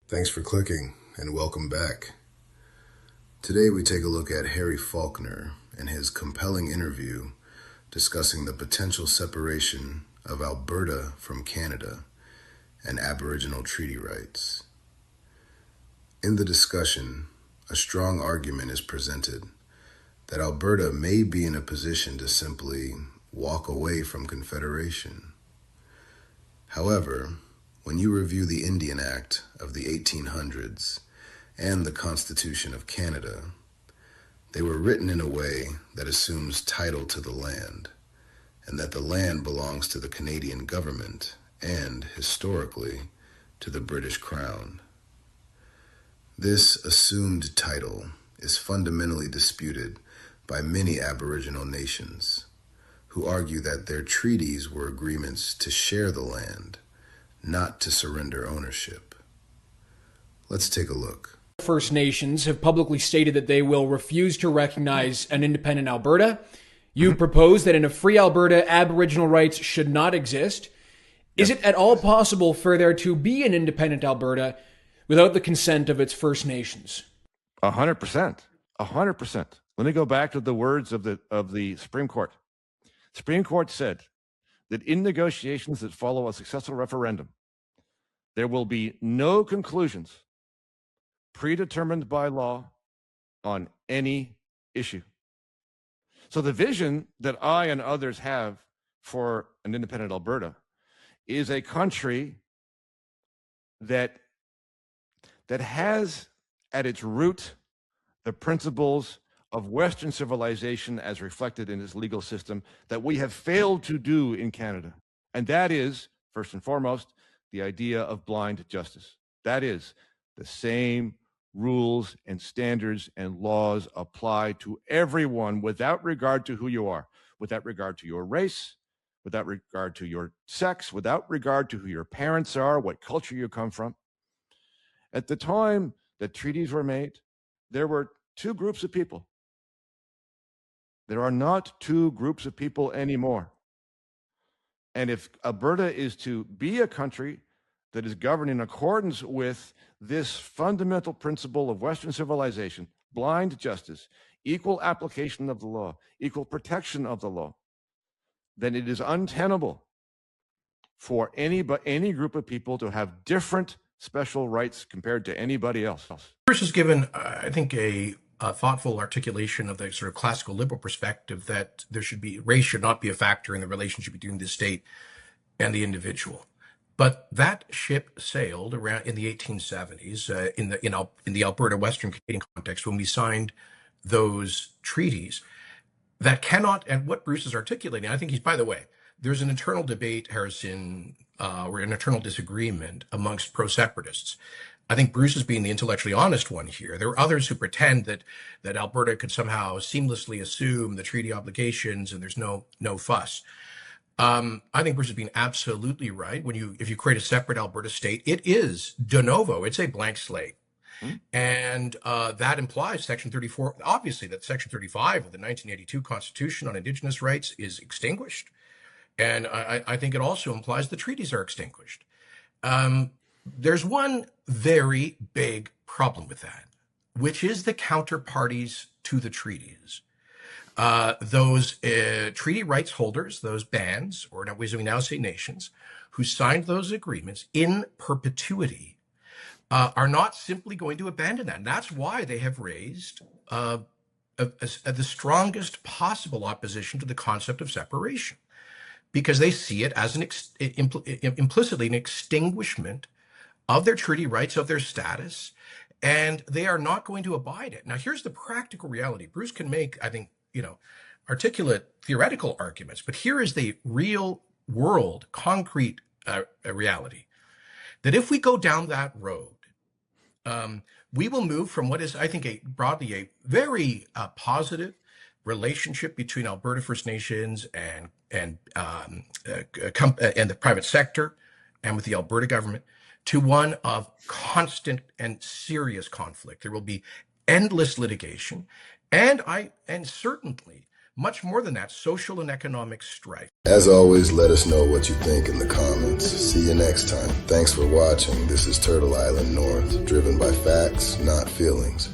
Thanks for clicking, and welcome back. Today we take a look at Harry Faulkner and his compelling interview discussing the potential separation of Alberta from Canada and Aboriginal treaty rights. In the discussion, a strong argument is presented that Alberta may be in a position to simply walk away from Confederation. However, when you review the Indian Act of the 1800s and the Constitution of Canada, they were written in a way that assumes title to the land, and that the land belongs to the Canadian government and, historically, to the British Crown. This assumed title is fundamentally disputed by many Aboriginal nations, who argue that their treaties were agreements to share the land, not to surrender ownership. Let's take a look. First Nations have publicly stated that they will refuse to recognize an independent Alberta. You propose that in a free Alberta, Aboriginal rights should not exist. Is it at all possible for there to be an independent Alberta without the consent of its First Nations? 100%. 100%. Let me go back to the words of the Supreme Court. Supreme Court said that in negotiations that follow a successful referendum, there will be no conclusions predetermined by law on any issue. So the vision that I and others have for an independent Alberta is a country that has at its root the principles of Western civilization as reflected in its legal system that we have failed to do in Canada. And that is, first and foremost, the idea of blind justice. That is, the same rules and standards and laws apply to everyone without regard to who you are, without regard to your race, without regard to your sex, without regard to who your parents are, what culture you come from. At the time that treaties were made, there were two groups of people. There are not two groups of people anymore. And if Alberta is to be a country that is governed in accordance with this fundamental principle of Western civilization, blind justice, equal application of the law, equal protection of the law, then it is untenable for any group of people to have different special rights compared to anybody else. Bruce has given, I think, a thoughtful articulation of the sort of classical liberal perspective that race should not be a factor in the relationship between the state and the individual. But that ship sailed around in the 1870s in the Alberta Western Canadian context when we signed those treaties that cannot, and what Bruce is articulating, I think by the way, there's an internal debate, Harrison, or an internal disagreement amongst pro-separatists. I think Bruce is being the intellectually honest one here. There are others who pretend that Alberta could somehow seamlessly assume the treaty obligations and there's no fuss. I think Bruce is being absolutely right. If you create a separate Alberta state, it is de novo. It's a blank slate. And that implies Section 34, obviously that Section 35 of the 1982 Constitution on Indigenous rights is extinguished. And I think it also implies the treaties are extinguished. There's one very big problem with that, which is the counterparties to the treaties. Those treaty rights holders, those bands, or as we now say nations, who signed those agreements in perpetuity, are not simply going to abandon that. And that's why they have raised the strongest possible opposition to the concept of separation, because they see it as implicitly an extinguishment of their treaty rights, of their status, and they are not going to abide it. Now, here's the practical reality. Bruce can make, I think, articulate theoretical arguments, but here is the real world, concrete reality, that if we go down that road, we will move from what is, I think, broadly a very positive relationship between Alberta First Nations and the private sector and with the Alberta government to one of constant and serious conflict. There will be endless litigation, and certainly much more than that, social and economic strife. As always, let us know what you think in the comments. See you next time. Thanks for watching. This is Turtle Island North, driven by facts, not feelings.